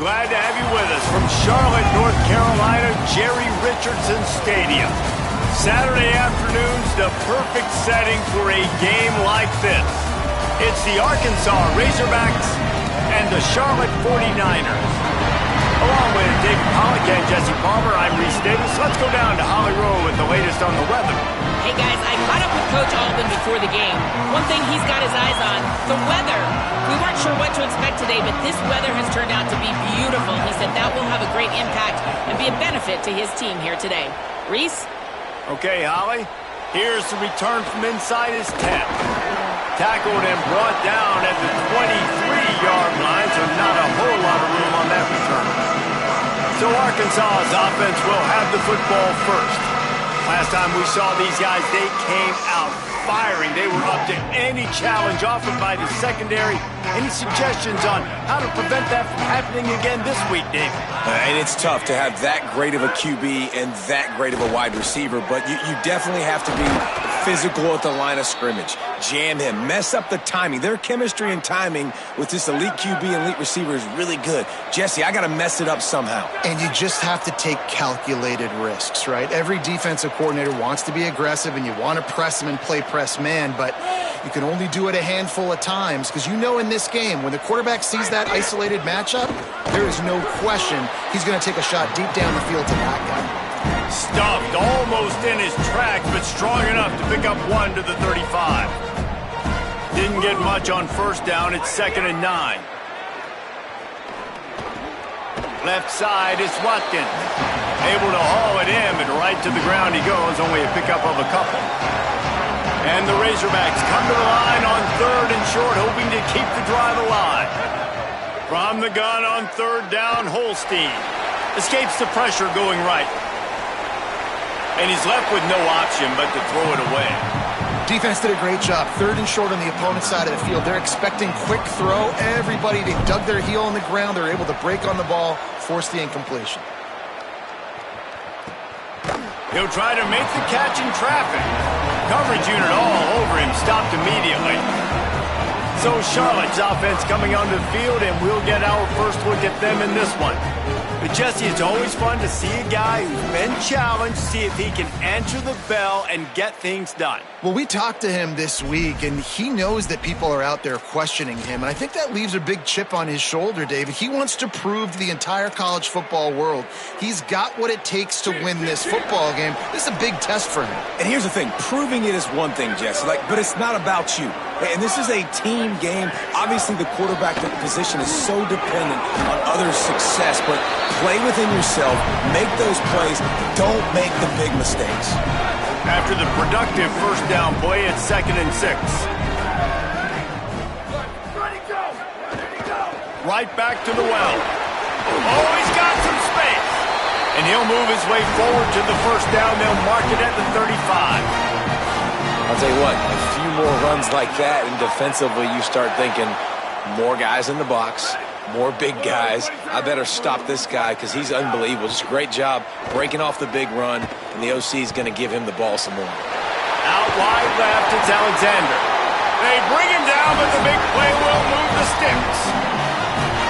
glad to have you with us from Charlotte, North Carolina, Jerry Richardson Stadium. Saturday afternoon's the perfect setting for a game like this. It's the Arkansas Razorbacks and the Charlotte 49ers. Along with David Pollack and Jesse Palmer, I'm Reese Davis. Let's go down to Holly Rowe with the latest on the weather. Hey guys, I caught up with Coach Alden before the game. One thing he's got his eyes on, the weather. We weren't sure what to expect today, but this weather has turned out to be beautiful. He said that will have a great impact and be a benefit to his team here today. Reese? Okay, Holly. Here's the return from inside his 10. Tackled and brought down at the 23-yard line, so not a whole lot of room on that return. So Arkansas's offense will have the football first. Last time we saw these guys, they came out firing. They were up to any challenge offered by the secondary. Any suggestions on how to prevent that from happening again this week, David? And it's tough to have that great of a QB and that great of a wide receiver, but you definitely have to be physical at the line of scrimmage. Jam him. Mess up the timing. Their chemistry and timing with this elite QB and elite receiver is really good. Jesse, I got to mess it up somehow. And you just have to take calculated risks, right? Every defensive coordinator wants to be aggressive, and you want to press them and play press man, but you can only do it a handful of times because you know in this game, when the quarterback sees that isolated matchup, there is no question he's going to take a shot deep down the field to that guy. Stuffed almost in his tracks, but strong enough to pick up one to the 35. Didn't get much on first down. It's 2nd and 9. Left side is Watkins. Able to haul it in, but right to the ground he goes. Only a pickup of a couple. And the Razorbacks come to the line on 3rd and short, hoping to keep the drive alive. From the gun on 3rd down, Holstein escapes the pressure going right. And he's left with no option but to throw it away. Defense did a great job. 3rd and short on the opponent's side of the field. They're expecting quick throw. Everybody, they dug their heel on the ground. They're able to break on the ball, force the incompletion. He'll try to make the catch in traffic. Coverage unit all over him, stopped immediately. So Charlotte's offense coming onto the field, and we'll get our first look at them in this one. But Jesse, it's always fun to see a guy who's been challenged, see if he can answer the bell and get things done. Well, we talked to him this week, and he knows that people are out there questioning him, and I think that leaves a big chip on his shoulder, David. He wants to prove to the entire college football world he's got what it takes to win this football game. This is a big test for him. And here's the thing. Proving it is one thing, Jesse, but it's not about you. And this is a team game. Obviously, the quarterback position is so dependent on others' success, but play within yourself, make those plays, don't make the big mistakes. After the productive first down play, it's 2nd and 6. Right back to the well. Oh, he's got some space. And he'll move his way forward to the first down. They'll mark it at the 35. I'll tell you what, a few more runs like that, and defensively you start thinking more guys in the box, more big guys. I better stop this guy because he's unbelievable. Just a great job breaking off the big run, and the OC is going to give him the ball some more. Out wide left, it's Alexander. They bring him down, but the big play will move the sticks.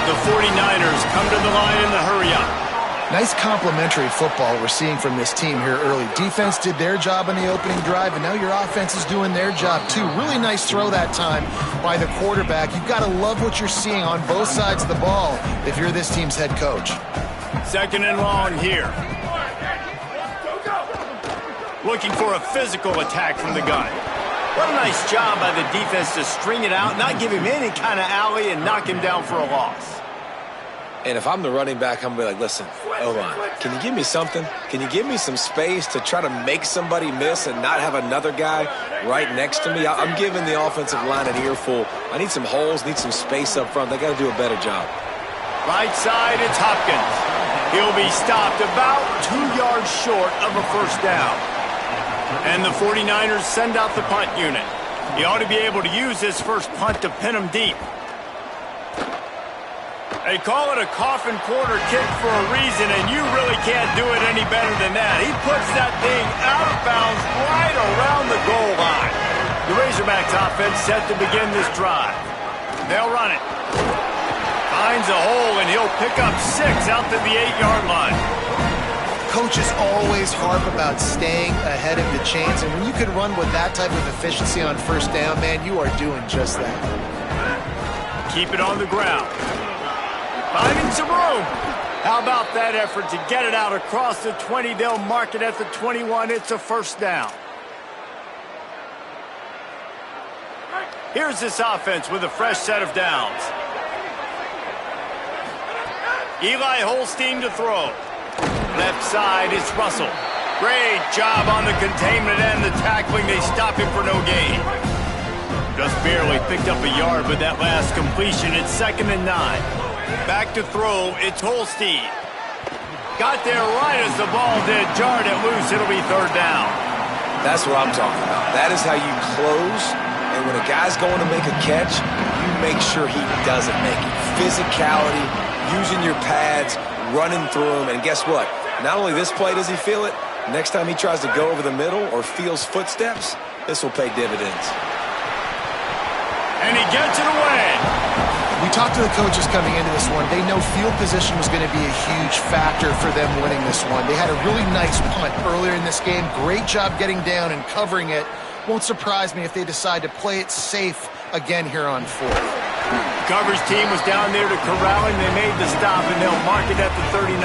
The 49ers come to the line in the hurry-up. Nice complimentary football we're seeing from this team here early. Defense did their job on the opening drive, and now your offense is doing their job too. Really nice throw that time by the quarterback. You've got to love what you're seeing on both sides of the ball if you're this team's head coach. 2nd and long here. Looking for a physical attack from the gun. What a nice job by the defense to string it out, not give him any kind of alley, and knock him down for a loss. And if I'm the running back, I'm going to be like, listen, O-line, can you give me something? Can you give me some space to try to make somebody miss and not have another guy right next to me? I'm giving the offensive line an earful. I need some holes, need some space up front. They got to do a better job. Right side, it's Hopkins. He'll be stopped about 2 yards short of a first down. And the 49ers send out the punt unit. He ought to be able to use this first punt to pin him deep. They call it a coffin quarter kick for a reason, and you really can't do it any better than that. He puts that thing out of bounds right around the goal line. The Razorbacks offense set to begin this drive. They'll run it. Finds a hole, and he'll pick up 6 out to the 8-yard line. Coaches always harp about staying ahead of the chains, and when you can run with that type of efficiency on first down, man, you are doing just that. Keep it on the ground. Finding some room. How about that effort to get it out across the 20? They'll mark it at the 21. It's a first down. Here's this offense with a fresh set of downs. Eli Holstein to throw. Left side is Russell. Great job on the containment and the tackling. They stop him for no gain. Just barely picked up a yard with that last completion. It's 2nd and 9. Back to throw. It's Holstein. Got there right as the ball did. Jarred it loose. It'll be 3rd down. That's what I'm talking about. That is how you close. And when a guy's going to make a catch, you make sure he doesn't make it. Physicality, using your pads, running through them. And guess what? Not only this play does he feel it, next time he tries to go over the middle or feels footsteps, this will pay dividends. And he gets it away. We talked to the coaches coming into this one. They know field position was going to be a huge factor for them winning this one. They had a really nice punt earlier in this game. Great job getting down and covering it. Won't surprise me if they decide to play it safe again here on 4th. Coverage team was down there to corral him. They made the stop, and they'll mark it at the 39.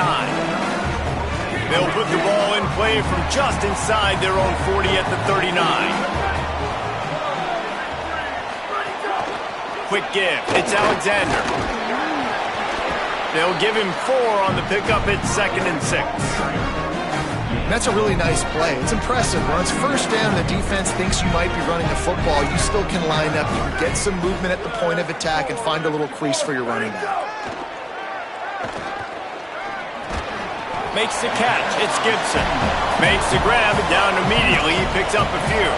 They'll put the ball in play from just inside their own 40 at the 39. Quick give. It's Alexander. They'll give him 4 on the pickup. It's 2nd and 6. That's a really nice play. It's impressive. When it's first down, the defense thinks you might be running the football. You still can line up. You can get some movement at the point of attack and find a little crease for your running back. Makes the catch. It's Gibson. Makes the grab. Down immediately. He picks up a few.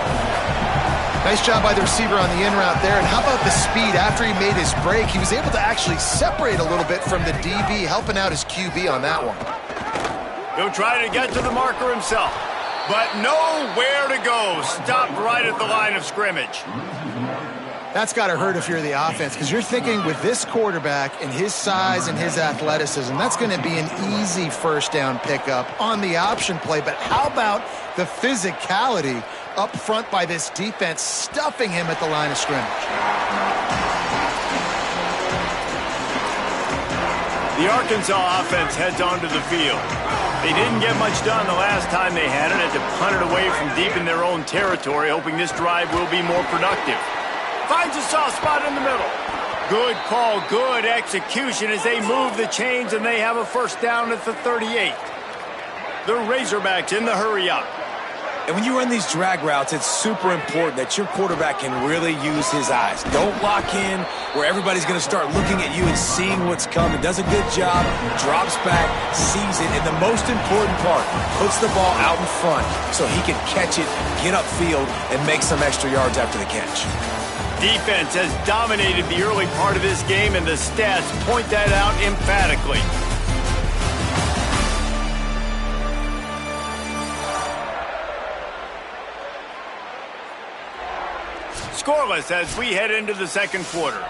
Nice job by the receiver on the in route there. And how about the speed? After he made his break, he was able to actually separate a little bit from the DB, helping out his QB on that one. He'll try to get to the marker himself, but nowhere to go. Stopped right at the line of scrimmage. That's got to hurt if you're the offense, because you're thinking with this quarterback and his size and his athleticism, that's going to be an easy first down pickup on the option play. But how about the physicality up front by this defense, stuffing him at the line of scrimmage? The Arkansas offense heads onto the field. They didn't get much done the last time they had it. Had to punt it away from deep in their own territory, hoping this drive will be more productive. Finds a soft spot in the middle. Good call, good execution as they move the chains, and they have a first down at the 38. The Razorbacks in the hurry-up. And when you run these drag routes, it's super important that your quarterback can really use his eyes. Don't lock in where everybody's going to start looking at you and seeing what's coming. Does a good job, drops back, sees it, and the most important part, puts the ball out in front so he can catch it, get upfield, and make some extra yards after the catch. Defense has dominated the early part of this game, and the stats point that out emphatically. Scoreless as we head into the second quarter.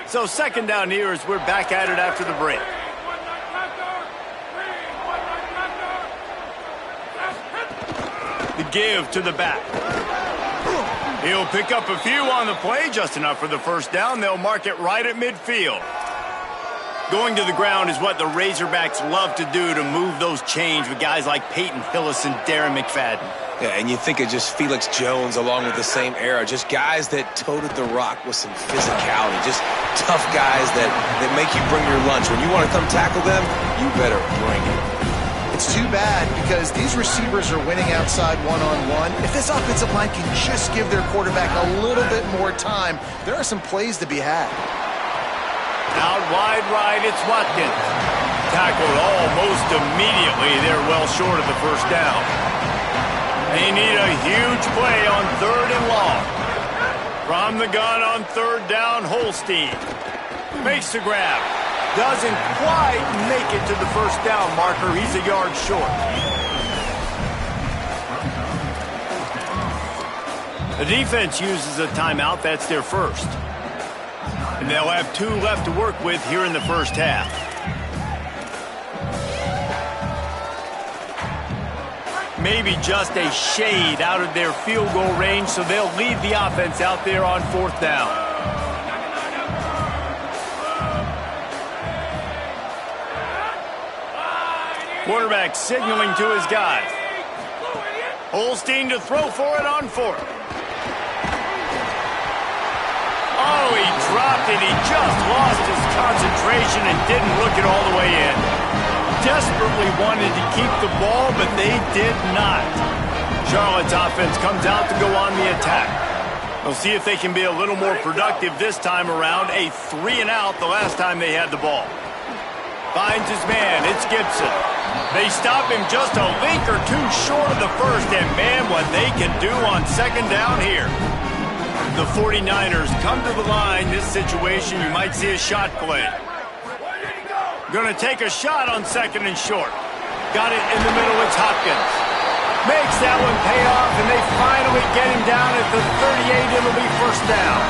So 2nd down here as we're back at it after the break. The give to the back. He'll pick up a few on the play, just enough for the first down. They'll mark it right at midfield. Going to the ground is what the Razorbacks love to do, to move those chains with guys like Peyton Hillis and Darren McFadden. Yeah, and you think of just Felix Jones along with the same era, just guys that toted the rock with some physicality, just tough guys that make you bring your lunch. When you want to come tackle them, you better bring it. It's too bad because these receivers are winning outside one-on-one. If this offensive line can just give their quarterback a little bit more time, there are some plays to be had. Out wide right, it's Watkins. Tackled almost immediately. They're well short of the first down. They need a huge play on 3rd and long. From the gun on 3rd down, Holstein makes the grab. Doesn't quite make it to the first down marker. He's a yard short. The defense uses a timeout. That's their first. And they'll have 2 left to work with here in the first half. Maybe just a shade out of their field goal range, so they'll leave the offense out there on 4th down. Quarterback signaling to his guys. Holstein to throw for it on 4th. Oh, he dropped it. He just lost his concentration and didn't look it all the way in. Desperately wanted to keep the ball, but they did not. Charlotte's offense comes out to go on the attack. We'll see if they can be a little more productive this time around. A 3-and-out the last time they had the ball. Finds his man. It's Gibson. They stop him just a link or 2 short of the first, and man, what they can do on 2nd down here. The 49ers come to the line. This situation, you might see a shot play. Going to take a shot on 2nd and short. Got it in the middle. It's Hopkins. Makes that one pay off, and they finally get him down at the 38. It'll be 1st down.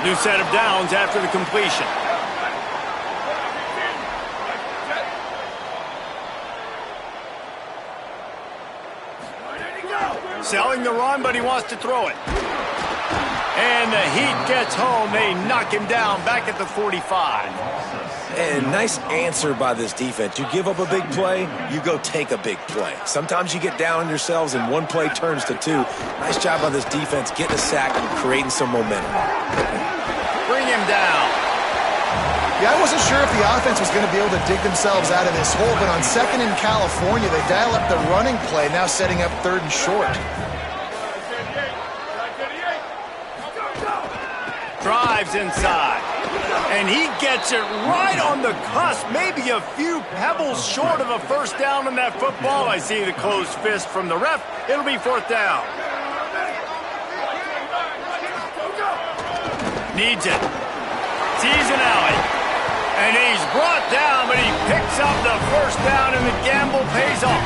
New set of downs after the completion. Selling the run, but he wants to throw it. And the heat gets home. They knock him down back at the 45. And nice answer by this defense. You give up a big play, you go take a big play. Sometimes you get down on yourselves and 1 play turns to 2. Nice job by this defense getting a sack and creating some momentum. Bring him down. Yeah, I wasn't sure if the offense was going to be able to dig themselves out of this hole, but on 2nd in California, they dial up the running play, now setting up 3rd and short. Drives inside. And he gets it right on the cusp, maybe a few pebbles short of a 1st down on that football. I see the closed fist from the ref. It'll be 4th down. Needs it. Sees an alley. And he's brought down, but he picks up the 1st down, and the gamble pays off.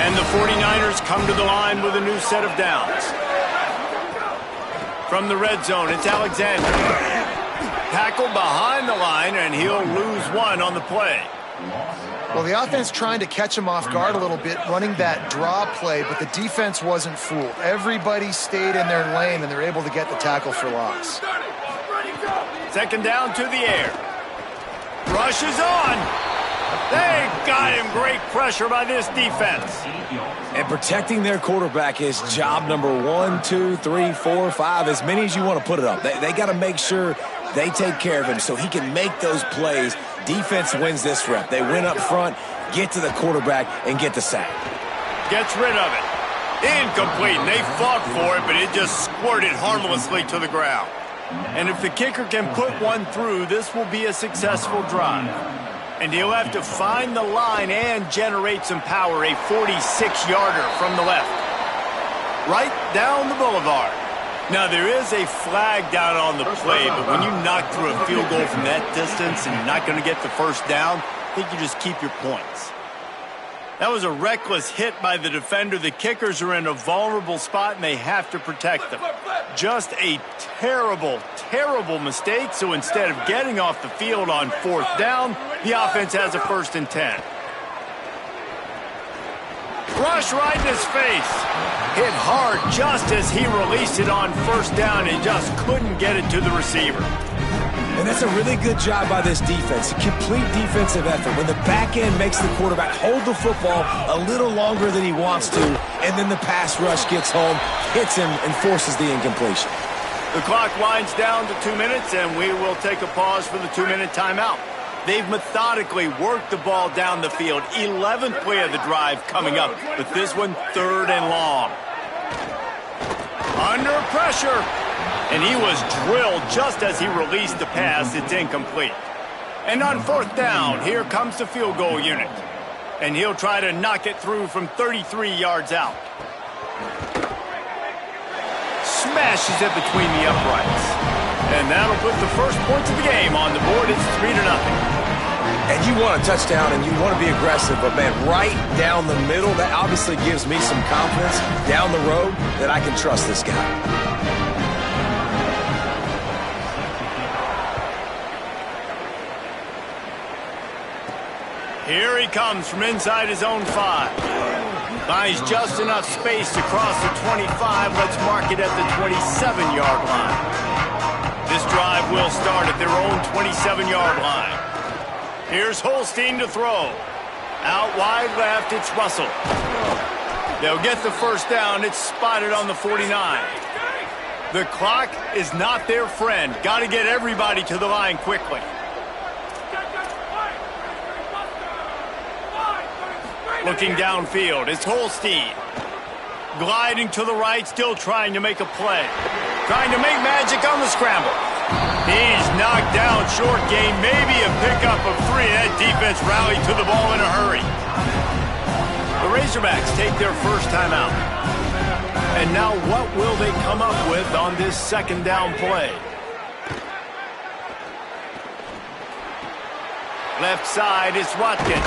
And the 49ers come to the line with a new set of downs. From the red zone, it's Alexander. Tackled behind the line, and he'll lose 1 on the play. Well, the offense trying to catch him off guard a little bit, running that draw play, but the defense wasn't fooled. Everybody stayed in their lane, and they're able to get the tackle for loss. 2nd down to the air. Rush is on. They got him. Great pressure by this defense. And protecting their quarterback is job number 1, 2, 3, 4, 5, as many as you want to put it up. They got to make sure they take care of him so he can make those plays. Defense wins this rep. They win up front, get to the quarterback, and get the sack. Gets rid of it. Incomplete. And they fought for it, but it just squirted harmlessly to the ground. And if the kicker can put one through, this will be a successful drive. And he'll have to find the line and generate some power. A 46-yarder from the left. Right down the boulevard. Now, there is a flag down on the play, but when you knock through a field goal from that distance and you're not going to get the 1st down, I think you just keep your points. That was a reckless hit by the defender. The kickers are in a vulnerable spot, and they have to protect them. Just a terrible, terrible mistake. So instead of getting off the field on 4th down, the offense has a 1st and 10. Rush right in his face. Hit hard just as he released it on 1st down and just couldn't get it to the receiver. And that's a really good job by this defense. A complete defensive effort. When the back end makes the quarterback hold the football a little longer than he wants to, and then the pass rush gets home, hits him, and forces the incompletion. The clock winds down to 2 minutes, and we will take a pause for the 2-minute timeout. They've methodically worked the ball down the field. 11th play of the drive coming up, but this one 3rd and long. Under pressure. And he was drilled just as he released the pass. It's incomplete. And on 4th down, here comes the field goal unit. And he'll try to knock it through from 33 yards out. Smashes it between the uprights. And that'll put the first points of the game on the board. It's 3-0. And you want a touchdown and you want to be aggressive, but man, right down the middle, that obviously gives me some confidence down the road that I can trust this guy. Here he comes from inside his own 5. Finds just enough space to cross the 25. Let's mark it at the 27-yard line. This drive will start at their own 27-yard line. Here's Holstein to throw. Out wide left, it's Russell. They'll get the first down. It's spotted on the 49. The clock is not their friend. Got to get everybody to the line quickly. Looking downfield, it's Holstein. Gliding to the right, still trying to make a play. Trying to make magic on the scramble. He's knocked down, short game, maybe a pickup of 3. That defense rallied to the ball in a hurry. The Razorbacks take their first time out. And now what will they come up with on this second down play? Left side is Watkins.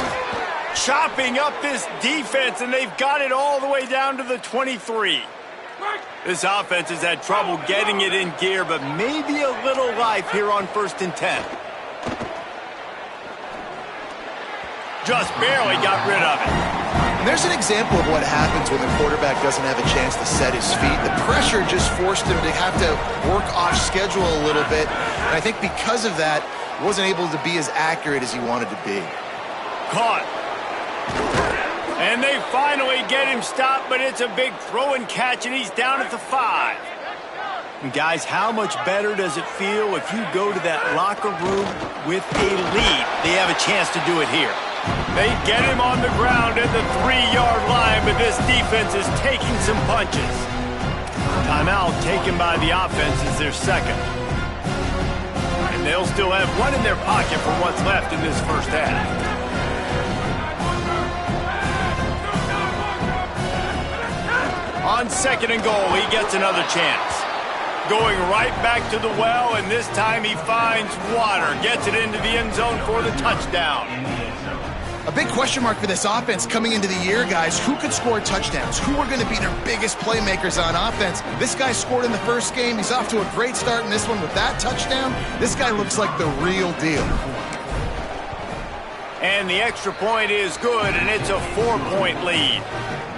Chopping up this defense, and they've got it all the way down to the 23. This offense has had trouble getting it in gear, but maybe a little life here on 1st and 10. Just barely got rid of it. And there's an example of what happens when the quarterback doesn't have a chance to set his feet. The pressure just forced him to have to work off schedule a little bit. And I think because of that, he wasn't able to be as accurate as he wanted to be. Caught. And they finally get him stopped, but it's a big throw and catch, and he's down at the 5. And guys, how much better does it feel if you go to that locker room with a lead? They have a chance to do it here. They get him on the ground at the 3-yard line, but this defense is taking some punches. Timeout taken by the offense is their second. And they'll still have one in their pocket for what's left in this first half. On 2nd and goal, he gets another chance. Going right back to the well, and this time he finds water. Gets it into the end zone for the touchdown. A big question mark for this offense coming into the year, guys. Who could score touchdowns? Who are going to be their biggest playmakers on offense? This guy scored in the first game. He's off to a great start in this one with that touchdown. This guy looks like the real deal. And the extra point is good, and it's a 4-point lead.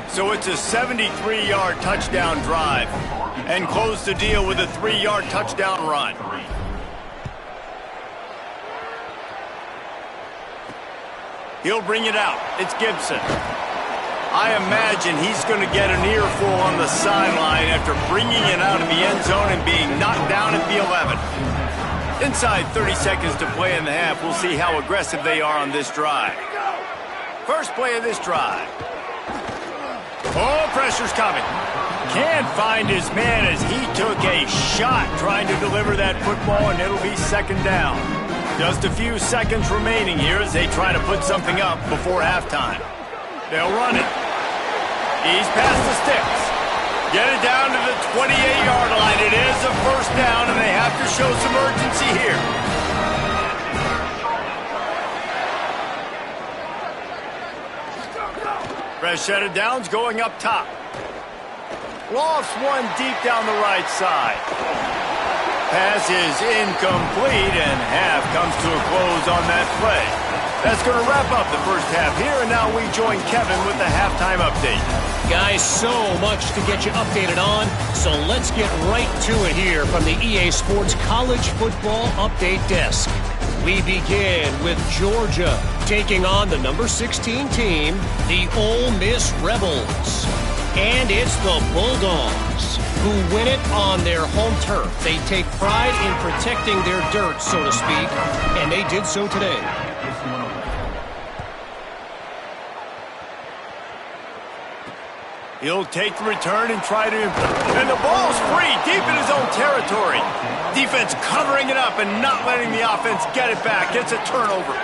So it's a 73-yard touchdown drive. And close the deal with a 3-yard touchdown run. He'll bring it out. It's Gibson. I imagine he's going to get an earful on the sideline after bringing it out of the end zone and being knocked down at the 11. Inside 30 seconds to play in the half. We'll see how aggressive they are on this drive. First play of this drive. Oh, pressure's coming. Can't find his man as he took a shot trying to deliver that football, and it'll be 2nd down. Just a few seconds remaining here as they try to put something up before halftime. They'll run it. He's past the sticks. Get it down to the 28-yard line. It is a first down, and they have to show some urgency here. Fresh set of downs going up top. Lofts one deep down the right side. Pass is incomplete, and half comes to a close on that play. That's going to wrap up the first half here, and now we join Kevin with the halftime update. Guys, so much to get you updated on, so let's get right to it here from the EA Sports College Football Update Desk. We begin with Georgia taking on the number 16 team, the Ole Miss Rebels. And it's the Bulldogs who win it on their home turf. They take pride in protecting their dirt, so to speak, and they did so today. He'll take the return and try to... And the ball's free, deep in his own territory. Defense covering it up and not letting the offense get it back. It's a turnover.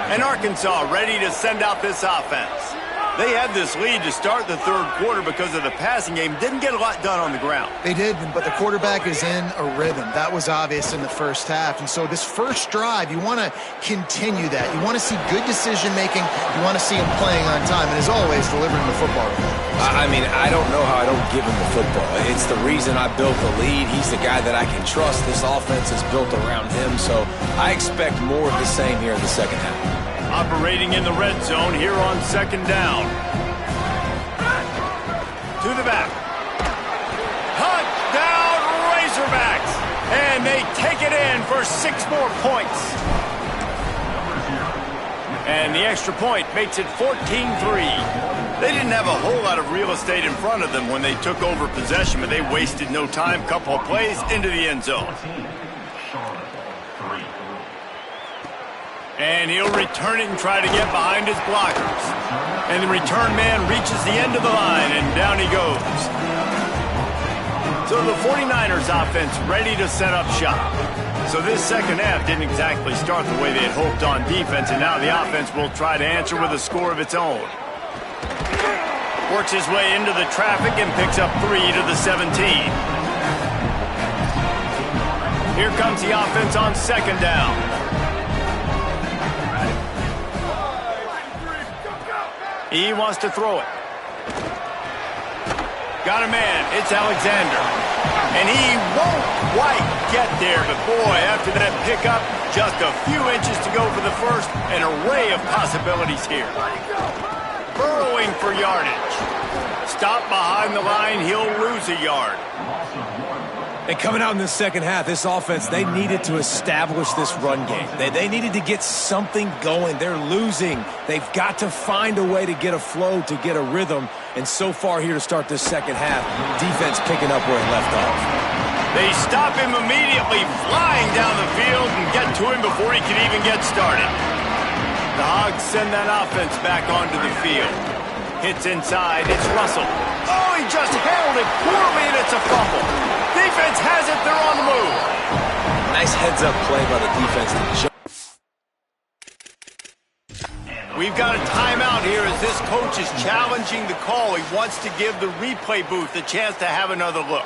And Arkansas ready to send out this offense. They had this lead to start the third quarter because of the passing game. Didn't get a lot done on the ground. They did, but the quarterback is in a rhythm. That was obvious in the first half. And so this first drive, you want to continue that. You want to see good decision-making. You want to see him playing on time. And as always, delivering the football. I mean, I don't know how I don't give him the football. It's the reason I built the lead. He's the guy that I can trust. This offense is built around him. So I expect more of the same here in the second half. Operating in the red zone here on second down. To the back. Touchdown Razorbacks! And they take it in for 6 more points. And the extra point makes it 14-3. They didn't have a whole lot of real estate in front of them when they took over possession, but they wasted no time. Couple of plays into the end zone. And he'll return it and try to get behind his blockers. And the return man reaches the end of the line, and down he goes. So the 49ers offense ready to set up shop. So this second half didn't exactly start the way they had hoped on defense, and now the offense will try to answer with a score of its own. Works his way into the traffic and picks up 3 to the 17. Here comes the offense on second down. He wants to throw it. Got a man. It's Alexander. And he won't quite get there, but boy, after that pickup, just a few inches to go for the first. An array of possibilities here. Burrowing for yardage. Stop behind the line, he'll lose a yard. And coming out in the second half, this offense, they needed to establish this run game. They needed to get something going. They're losing. They've got to find a way to get a flow, to get a rhythm. And so far here to start this second half, defense picking up where it left off. They stop him immediately, flying down the field and get to him before he can even get started. The Hogs send that offense back onto the field. Hits inside, it's Russell. Oh, he just handled it poorly, and it's a fumble. Defense has it, they're on the move. Nice heads-up play by the defense to jump. We've got a timeout here as this coach is challenging the call. He wants to give the replay booth a chance to have another look.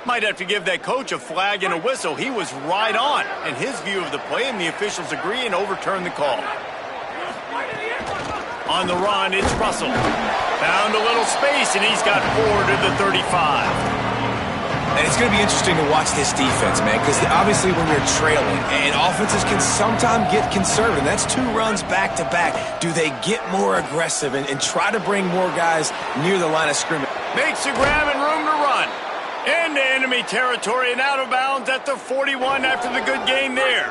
Might have to give that coach a flag and a whistle. He was right on in his view of the play, and the officials agree and overturn the call. On the run, it's Russell. Found a little space, and he's got 4 to the 35. And it's going to be interesting to watch this defense, man, because obviously when you're trailing, and offenses can sometimes get conservative. That's 2 runs back-to-back. Do they get more aggressive and try to bring more guys near the line of scrimmage? Makes the grab and room to run. Into enemy territory and out of bounds at the 41 after the good game there.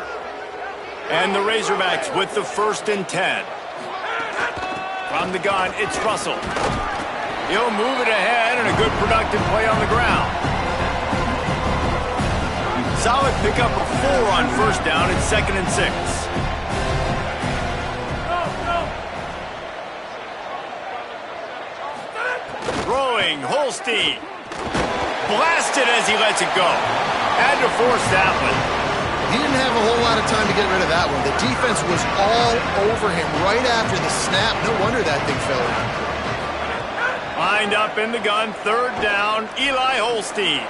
And the Razorbacks with the 1st and 10. From the gun, it's Russell. He'll move it ahead and a good productive play on the ground. Solid pickup of 4 on 1st down. It's 2nd and 6. Throwing, Holstein. Blasted as he lets it go. Had to force that one. He didn't have a whole lot of time to get rid of that one. The defense was all over him right after the snap. No wonder that thing fell in. Lined up in the gun, 3rd down, Eli Holstein.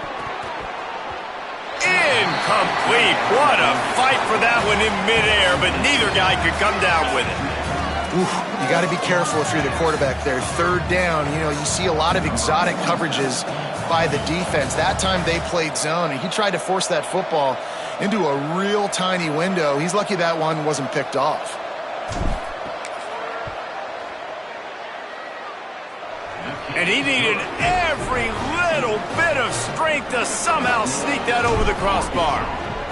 Incomplete. What a fight for that one in midair, but neither guy could come down with it. Oof, you got to be careful if you're the quarterback there. 3rd down, you know, you see a lot of exotic coverages by the defense. That time they played zone, and he tried to force that football into a real tiny window. He's lucky that one wasn't picked off. And he needed every little bit of strength to somehow sneak that over the crossbar.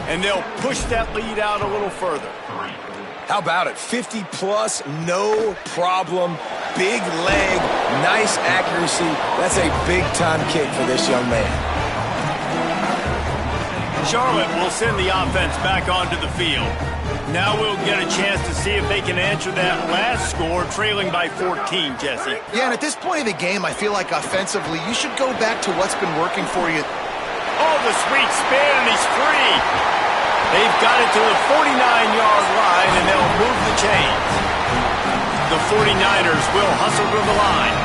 And they'll push that lead out a little further. How about it? 50-plus, no problem. Big leg, nice accuracy. That's a big-time kick for this young man. Charlotte will send the offense back onto the field. Now we'll get a chance to see if they can answer that last score, trailing by 14, Jesse. Yeah, and at this point of the game, I feel like offensively, you should go back to what's been working for you. Oh, the sweet spin, and he's free. They've got it to the 49-yard line, and they'll move the chains. The 49ers will hustle to the line.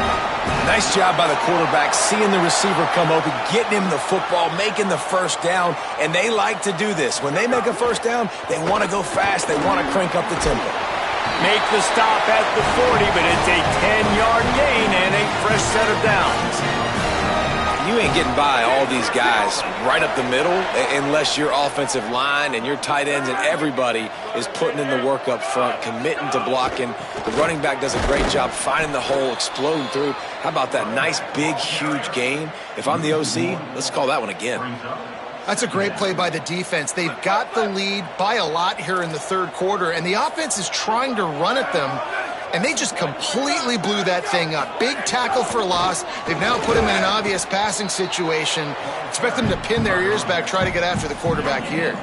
Nice job by the quarterback, seeing the receiver come open, getting him the football, making the first down, and they like to do this. When they make a first down, they want to go fast. They want to crank up the tempo. Make the stop at the 40, but it's a 10-yard gain and a fresh set of downs. You ain't getting by all these guys right up the middle unless your offensive line and your tight ends and everybody is putting in the work up front, committing to blocking. The running back does a great job finding the hole, exploding through. How about that nice, big, huge gain? If I'm the OC, let's call that one again. That's a great play by the defense. They've got the lead by a lot here in the third quarter, and the offense is trying to run at them, and they just completely blew that thing up. Big tackle for loss. They've now put him in an obvious passing situation. Expect them to pin their ears back, try to get after the quarterback here.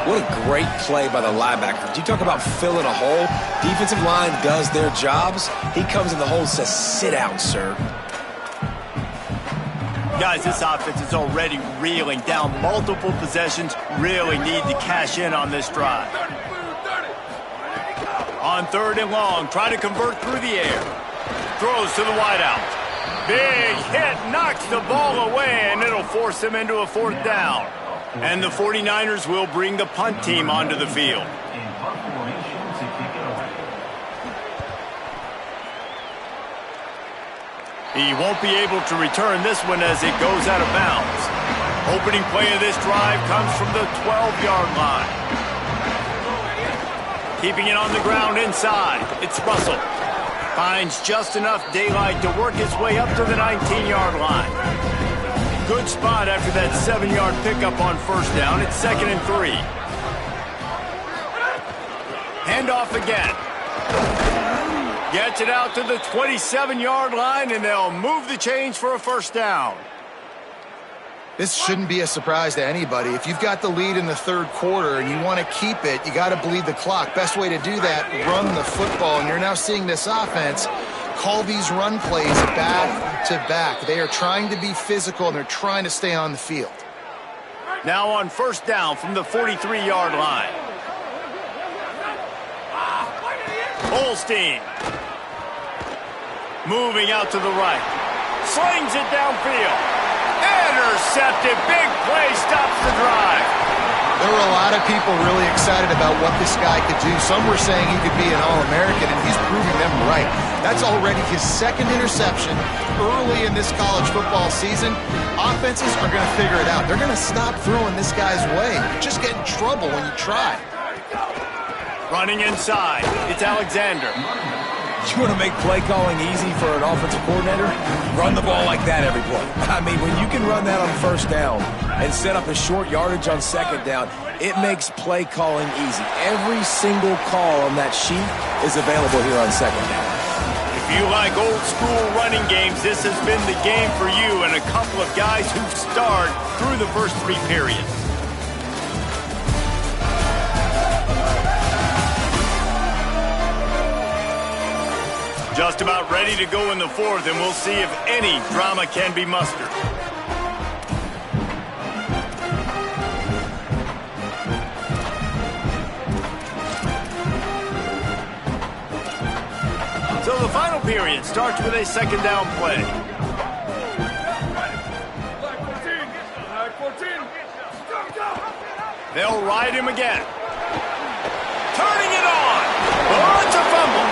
What a great play by the linebacker. Do you talk about filling a hole? Defensive line does their jobs. He comes in the hole and says, sit down, sir. Guys, this offense is already reeling down multiple possessions. Really need to cash in on this drive. On third and long, try to convert through the air. Throws to the wideout. Big hit, knocks the ball away, and it'll force him into a fourth down. And the 49ers will bring the punt team onto the field. He won't be able to return this one as it goes out of bounds. Opening play of this drive comes from the 12-yard line. Keeping it on the ground inside. It's Russell. Finds just enough daylight to work his way up to the 19-yard line. Good spot after that 7-yard pickup on first down. It's 2nd and 3. Handoff again. Gets it out to the 27-yard line, and they'll move the chains for a first down. This shouldn't be a surprise to anybody. If you've got the lead in the third quarter and you want to keep it, you got to bleed the clock. Best way to do that, run the football. And you're now seeing this offense call these run plays back to back. They are trying to be physical, and they're trying to stay on the field. Now on first down from the 43-yard line. Holstein. Moving out to the right. Slings it downfield. Intercepted. Big play. Stops the drive. There were a lot of people really excited about what this guy could do. Some were saying he could be an All-American, and he's proving them right. That's already his second interception early in this college football season. Offenses are going to figure it out. They're going to stop throwing this guy's way. You just get in trouble when you try. Running inside. It's Alexander. You want to make play calling easy for an offensive coordinator? Run the ball like that every play. I mean, when you can run that on first down and set up a short yardage on second down, it makes play calling easy. Every single call on that sheet is available here on second down. If you like old school running games, this has been the game for you and a couple of guys who've starred through the first 3 periods. Just about ready to go in the fourth, and we'll see if any drama can be mustered. So the final period starts with a second down play. They'll ride him again. Turning it on. Oh, it's a fumble.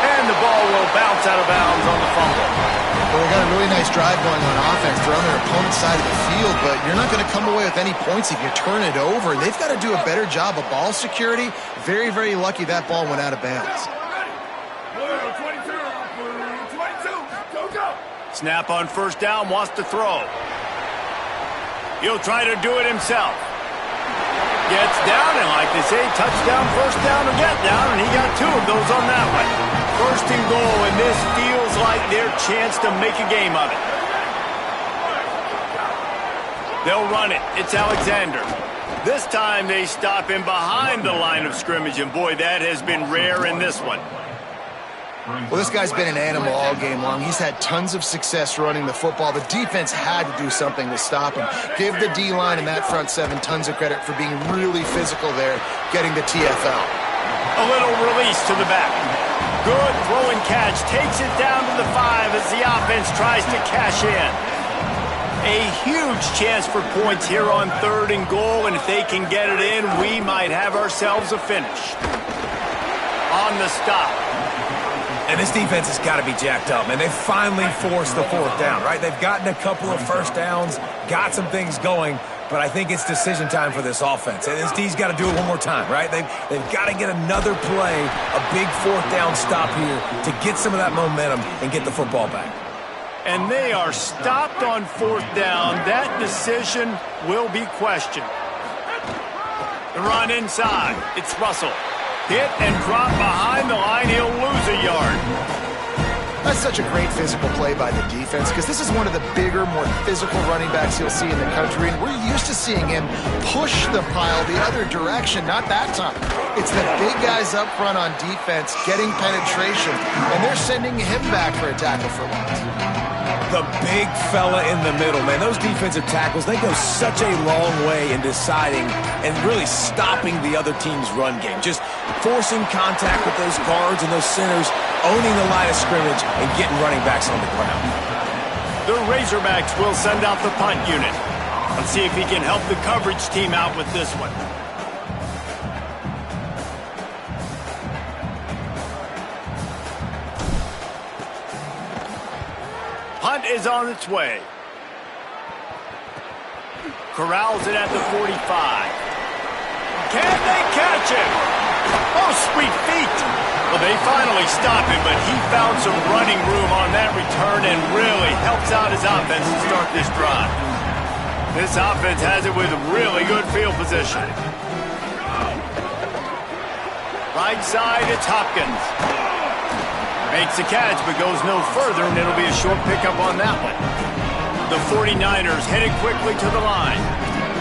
And the ball will bounce out of bounds on the fumble. Well, they got a really nice drive going on offense. They're on their opponent's side of the field, but you're not going to come away with any points if you turn it over. They've got to do a better job of ball security. Very, very lucky that ball went out of bounds. Snap on first down, wants to throw. He'll try to do it himself. Gets down, and like they say, touchdown, first down, or get down, and he got 2 of those on that one. First and goal, and this feels like their chance to make a game of it. They'll run it. It's Alexander. This time they stop him behind the line of scrimmage, and boy, that has been rare in this one. Well, this guy's been an animal all game long. He's had tons of success running the football. The defense had to do something to stop him. Give the D-line and that front seven tons of credit for being really physical there, getting the TFL. A little release to the back. Good throw and catch. Takes it down to the 5 as the offense tries to cash in. A huge chance for points here on 3rd and goal, and if they can get it in, we might have ourselves a finish. On the stop. And this defense has got to be jacked up, man. They finally forced the 4th down, right? They've gotten a couple of first downs, got some things going, but I think it's decision time for this offense. And this D's got to do it one more time, right? They've got to get another play, a big 4th down stop here to get some of that momentum and get the football back. And they are stopped on 4th down. That decision will be questioned. The run inside. It's Russell. Hit and drop behind the line. He'll lose a yard. That's such a great physical play by the defense because this is one of the bigger, more physical running backs you'll see in the country, and we're used to seeing him push the pile the other direction. Not that time. It's the big guys up front on defense getting penetration, and they're sending him back for a tackle for loss. The big fella in the middle, man. Those defensive tackles, they go such a long way in deciding and really stopping the other team's run game. Just forcing contact with those guards and those centers, owning the line of scrimmage, and getting running backs on the ground. The Razorbacks will send out the punt unit. Let's see if he can help the coverage team out with this one. Punt is on its way. Corrals it at the 45. Can they catch him? Oh, sweet feet. Well, they finally stopped him, but he found some running room on that return and really helps out his offense to start this drive. This offense has it with really good field position. Right side, it's Hopkins. Makes the catch, but goes no further, and it'll be a short pickup on that one. The 49ers headed quickly to the line.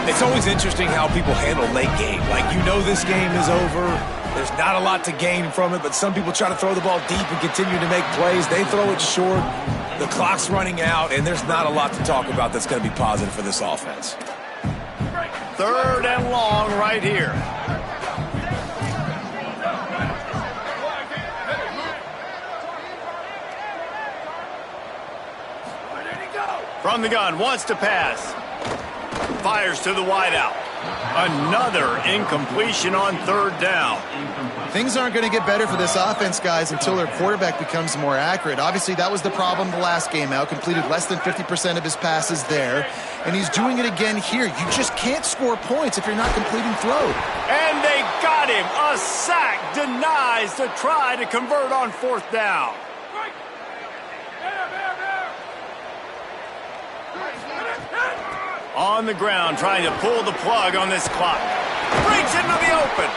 It's always interesting how people handle late game. Like, you know this game is over. There's not a lot to gain from it, but some people try to throw the ball deep and continue to make plays. They throw it short. The clock's running out, and there's not a lot to talk about that's going to be positive for this offense. 3rd and long right here. From the gun, wants to pass. Fires to the wideout. Another incompletion on 3rd down. Things aren't going to get better for this offense, guys, until their quarterback becomes more accurate. Obviously, that was the problem the last game out. Completed less than 50% of his passes there, and he's doing it again here. You just can't score points if you're not completing throws. And they got him. A sack denies the try to convert on 4th down. On the ground, trying to pull the plug on this clock. Breaks into the open.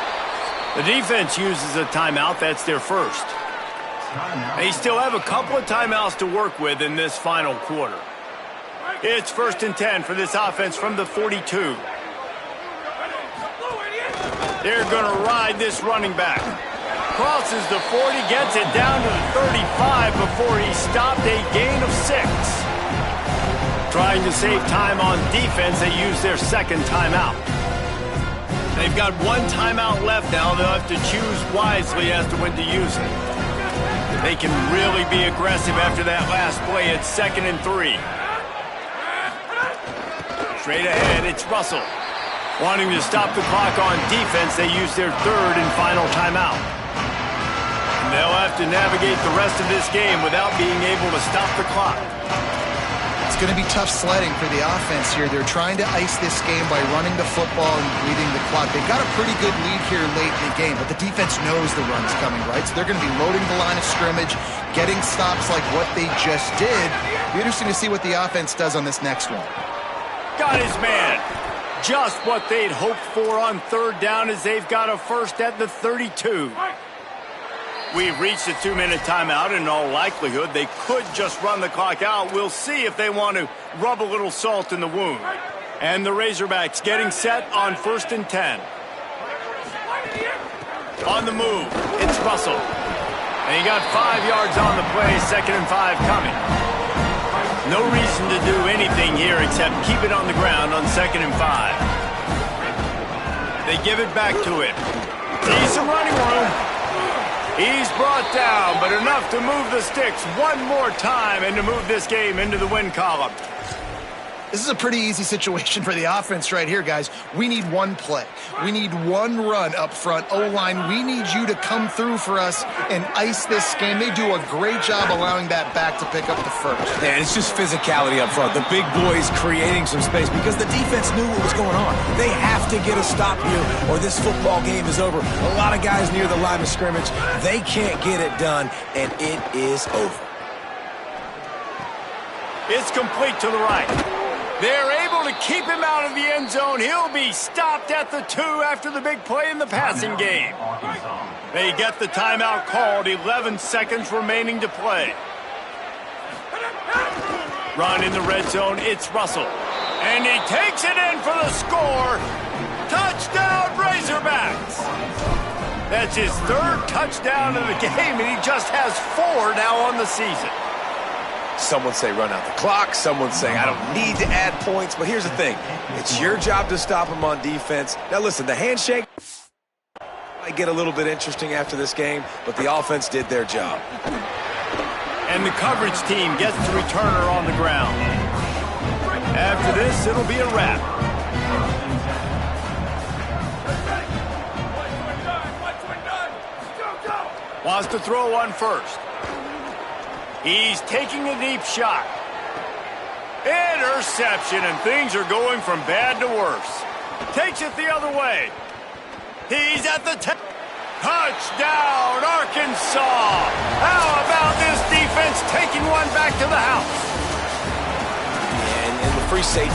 The defense uses a timeout. That's their first. They still have a couple of timeouts to work with in this final quarter. It's 1st and 10 for this offense from the 42. They're going to ride this running back. Crosses the 40, gets it down to the 35 before he stopped, a gain of 6. Trying to save time on defense, they use their 2nd timeout. They've got 1 timeout left now. They'll have to choose wisely as to when to use it. They can really be aggressive after that last play. It's 2nd and 3. Straight ahead, it's Russell. Wanting to stop the clock on defense, they use their 3rd and final timeout. And they'll have to navigate the rest of this game without being able to stop the clock. It's going to be tough sledding for the offense here. They're trying to ice this game by running the football and bleeding the clock. They've got a pretty good lead here late in the game, but the defense knows the run's coming, right? So they're going to be loading the line of scrimmage, getting stops like what they just did. Be interesting to see what the offense does on this next one. Got his man. Just what they'd hoped for on 3rd down as they've got a first at the 32. We've reached a 2-minute timeout. In all likelihood, they could just run the clock out. We'll see if they want to rub a little salt in the wound. And the Razorbacks getting set on 1st and 10. On the move, it's Russell. And he got 5 yards on the play, 2nd and 5 coming. No reason to do anything here except keep it on the ground on 2nd and 5. They give it back to him. Decent running room. He's brought down, but enough to move the sticks one more time and to move this game into the win column. This is a pretty easy situation for the offense right here, guys. We need one play. We need one run up front. O-line, we need you to come through for us and ice this game. They do a great job allowing that back to pick up the first. Yeah, it's just physicality up front. The big boys creating some space because the defense knew what was going on. They have to get a stop here or this football game is over. A lot of guys near the line of scrimmage. They can't get it done, and it is over. It's complete to the right. They're able to keep him out of the end zone. He'll be stopped at the 2 after the big play in the passing game. They get the timeout called. 11 seconds remaining to play. Run in the red zone. It's Russell. And he takes it in for the score. Touchdown, Razorbacks. That's his 3rd touchdown of the game, and he just has 4 now on the season. Someone say run out the clock. Someone say I don't need to add points. But here's the thing. It's your job to stop them on defense. Now, listen, the handshake might get a little bit interesting after this game, but the offense did their job. And the coverage team gets the returner on the ground. After this, it'll be a wrap. Wants to throw one first. He's taking a deep shot. Interception, and things are going from bad to worse. Takes it the other way. He's at the touchdown, Arkansas. How about this defense taking one back to the house? And in the free safety